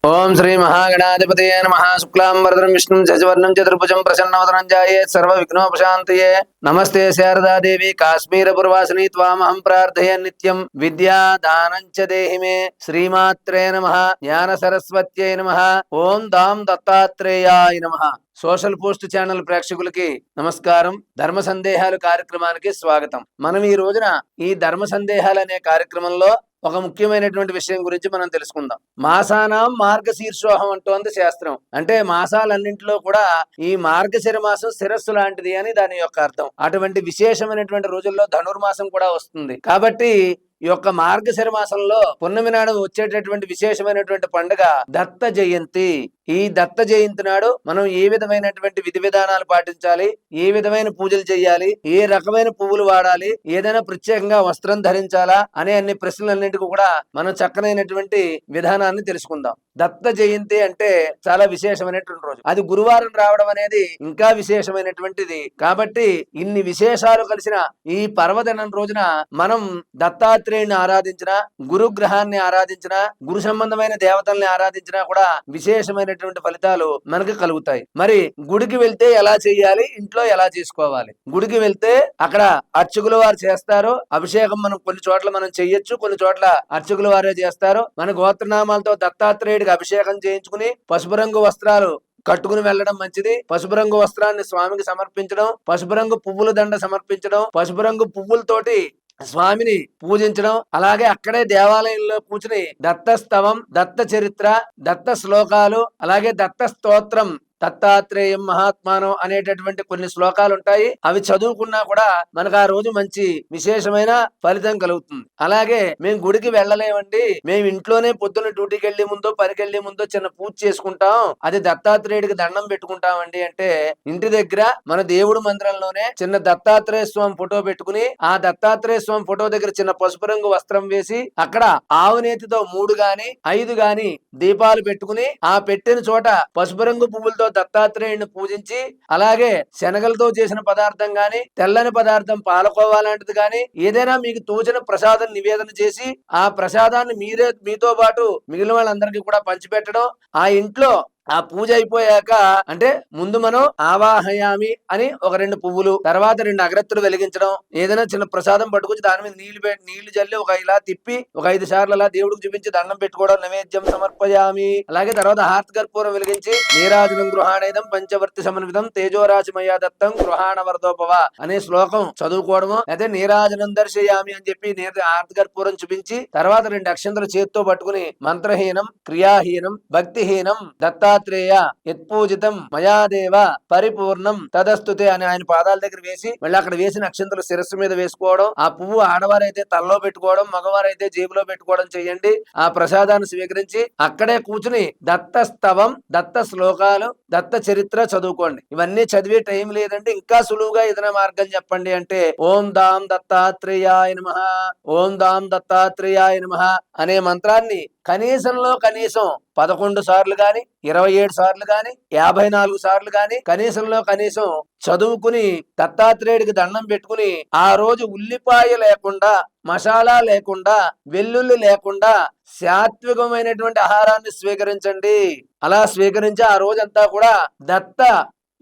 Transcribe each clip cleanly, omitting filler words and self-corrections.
ओम श्री महागणाधिपतये नमः। शुक्लांबरधरं विष्णुं शशिवर्णं चतुर्भुजं प्रसन्नवदनं ध्यायेत् सर्वविघ्नोपशान्तये। नमस्ते शारदा देवी काश्मीरपुरवासिनी त्वामहं प्रार्थये नित्यं। विद्यादानं च देहि मे। श्रीमात्रे नमः। ज्ञानसरस्वत्यै नमः। ओम दां दत्तात्रेयाय नमः। సోషల్ పోస్ట్ ఛానల్ ప్రేక్షకులకి నమస్కారం. ధర్మ సందేహాలు కార్యక్రమానికి స్వాగతం. మనం ఈ రోజున ఈ ధర్మ సందేహాలు అనే కార్యక్రమంలో ఒక ముఖ్యమైనటువంటి విషయం గురించి మనం తెలుసుకుందాం. మాసానాం మార్గశీర్షోహం అంటోంది శాస్త్రం. అంటే మాసాలన్నింటిలో కూడా ఈ మార్గశిర మాసం శిరస్సు లాంటిది అని దాని యొక్క అర్థం. అటువంటి విశేషమైనటువంటి రోజుల్లో ధనుర్మాసం కూడా వస్తుంది. కాబట్టి ఈ యొక్క మార్గశిర మాసంలో పున్నమి నాడు వచ్చేటటువంటి విశేషమైనటువంటి పండుగ దత్త జయంతి. ఈ దత్త జయంతి నాడు మనం ఏ విధమైనటువంటి విధి విధానాలు పాటించాలి, ఏ విధమైన పూజలు చేయాలి, ఏ రకమైన పువ్వులు వాడాలి, ఏదైనా ప్రత్యేకంగా వస్త్రం ధరించాలా అనే అన్ని ప్రశ్నలన్నింటికి కూడా మనం చక్కనైనటువంటి విధానాన్ని తెలుసుకుందాం. దత్త జయంతి అంటే చాలా విశేషమైనటువంటి రోజు. అది గురువారం రావడం అనేది ఇంకా విశేషమైనటువంటిది. కాబట్టి ఇన్ని విశేషాలు కలిసిన ఈ పర్వదినం రోజున మనం దత్తాత్రేయుని ఆరాధించిన, గురుగ్రహాన్ని ఆరాధించిన, గురు సంబంధమైన దేవతల్ని ఆరాధించినా కూడా విశేషమైనటువంటి ఫలితాలు మనకు కలుగుతాయి. మరి గుడికి వెళ్తే ఎలా చేయాలి, ఇంట్లో ఎలా చేసుకోవాలి? గుడికి వెళ్తే అక్కడ అర్చకుల వారు చేస్తారు అభిషేకం. మనం కొన్ని చోట్ల మనం చెయ్యొచ్చు, కొన్ని చోట్ల అర్చకుల వారే చేస్తారు. మన గోత్రనామాలతో దత్తాత్రేయుడికి అభిషేకం చేయించుకుని పసుపు రంగు వస్త్రాలు కట్టుకుని వెళ్ళడం మంచిది. పసుపు రంగు వస్త్రాన్ని స్వామికి సమర్పించడం, పసుపు రంగు పువ్వుల దండ సమర్పించడం, పసుపు రంగు పువ్వులతోటి స్వామిని పూజించడం, అలాగే అక్కడే దేవాలయంలో కూర్చుని దత్తస్తవం, దత్త చరిత్ర, దత్త శ్లోకాలు, అలాగే దత్త స్తోత్రం, దత్తాత్రేయం మహాత్మానం అనేటటువంటి కొన్ని శ్లోకాలు ఉంటాయి. అవి చదువుకున్నా కూడా మనకు ఆ రోజు మంచి విశేషమైన ఫలితం కలుగుతుంది. అలాగే మేము గుడికి వెళ్ళలేమండి, మేము ఇంట్లోనే పొద్దున్న డ్యూటీకి వెళ్లే ముందో పనికి వెళ్లే ముందో చిన్న పూజ చేసుకుంటాం, అది దత్తాత్రేయుడికి దండం పెట్టుకుంటామండి అంటే ఇంటి దగ్గర మన దేవుడు మందిరంలోనే చిన్న దత్తాత్రేయ స్వామి ఫోటో పెట్టుకుని ఆ దత్తాత్రేయ స్వామి ఫోటో దగ్గర చిన్న పసుపు రంగు వస్త్రం వేసి అక్కడ ఆవునేతితో 3 గాని 5 గాని దీపాలు పెట్టుకుని ఆ పెట్టిన చోట పసుపు రంగు పువ్వులతో దత్తాత్రేయుని పూజించి, అలాగే శనగలతో చేసిన పదార్థం గాని, తెల్లని పదార్థం పాలకోవా లాంటిది గాని, ఏదైనా మీకు తోచిన ప్రసాదం నివేదన చేసి ఆ ప్రసాదాన్ని మీతో పాటు మిగిలిన వాళ్ళందరికీ కూడా పంచిపెట్టడం. ఆ ఇంట్లో ఆ పూజ అయిపోయాక అంటే ముందు మనం ఆవాహయామి అని ఒక 2 పువ్వులు, తర్వాత 2 అగరత్తులు వెలిగించడం, ఏదైనా చిన్న ప్రసాదం పట్టుకొచ్చి దాని మీద నీళ్లు జల్లి ఒక ఇలా తిప్పి ఒక 5 సార్లు అలా దేవుడికి చూపించి దండం పెట్టుకోవడం, నైవేద్యం సమర్పయామి. అలాగే తర్వాత హారతి కర్పూరం వెలిగించి నీరాజనం గృహాణేదం పంచవర్తి సమన్వితం తేజోరాశిమయా దత్తం గృహాణ వరదోపవ అనే శ్లోకం చదువుకోవడము, అదే నీరాజనం దర్శయామి అని చెప్పి హారతి కర్పూరం చూపించి తర్వాత 2 అక్షంతలు చేత్తో పట్టుకుని మంత్రహీనం, క్రియాహీనం, భక్తిహీనం దత్తాత్రేయ యత్పూజితం మయాదేవ పరిపూర్ణం తదస్తుతే అని ఆయన పాదాల దగ్గర వేసి మళ్ళీ అక్కడ వేసిన అక్షంతలు శిరస్సు మీద వేసుకోవడం, ఆ పువ్వు ఆడవారైతే తలలో పెట్టుకోవడం, మగవారైతే జేబులో పెట్టుకోవడం చేయండి. ఆ ప్రసాదాన్ని స్వీకరించి అక్కడే కూర్చుని దత్త స్తవం, దత్త శ్లోకాలు, దత్త చరిత్ర చదువుకోండి. ఇవన్నీ చదివే టైం లేదంటే ఇంకా సులువుగా ఏదైనా మార్గం చెప్పండి అంటే ఓం దాం దత్తాత్రేయాయ నమః, ఓం దాం దత్తాత్రేయాయ నమః అనే మంత్రాన్ని కనీసంలో కనీసం 11 సార్లు గాని, 27 సార్లు గాని, 54 సార్లు గాని కనీసంలో కనీసం చదువుకుని దత్తాత్రేయుడికి దండం పెట్టుకుని ఆ రోజు ఉల్లిపాయ లేకుండా, మసాలా లేకుండా, వెల్లుల్లి లేకుండా సాత్వికమైనటువంటి ఆహారాన్ని స్వీకరించండి. అలా స్వీకరించి ఆ రోజంతా కూడా దత్త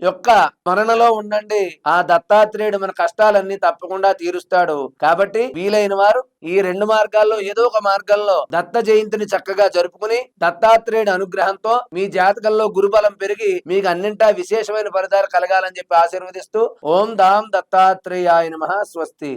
యొక్క స్మరణలో ఉండండి. ఆ దత్తాత్రేయుడు మన కష్టాలన్నీ తప్పకుండా తీరుస్తాడు. కాబట్టి వీలైన వారు ఈ 2 మార్గాల్లో ఏదో ఒక మార్గంలో దత్త జయంతిని చక్కగా జరుపుకుని దత్తాత్రేయుడి అనుగ్రహంతో మీ జాతకంలో గురుబలం పెరిగి మీకు అన్నింటా విశేషమైన ఫలితాలు కలగాలని చెప్పి ఆశీర్వదిస్తూ ఓం దాం దత్తాత్రేయాయ నమః. స్వస్తి.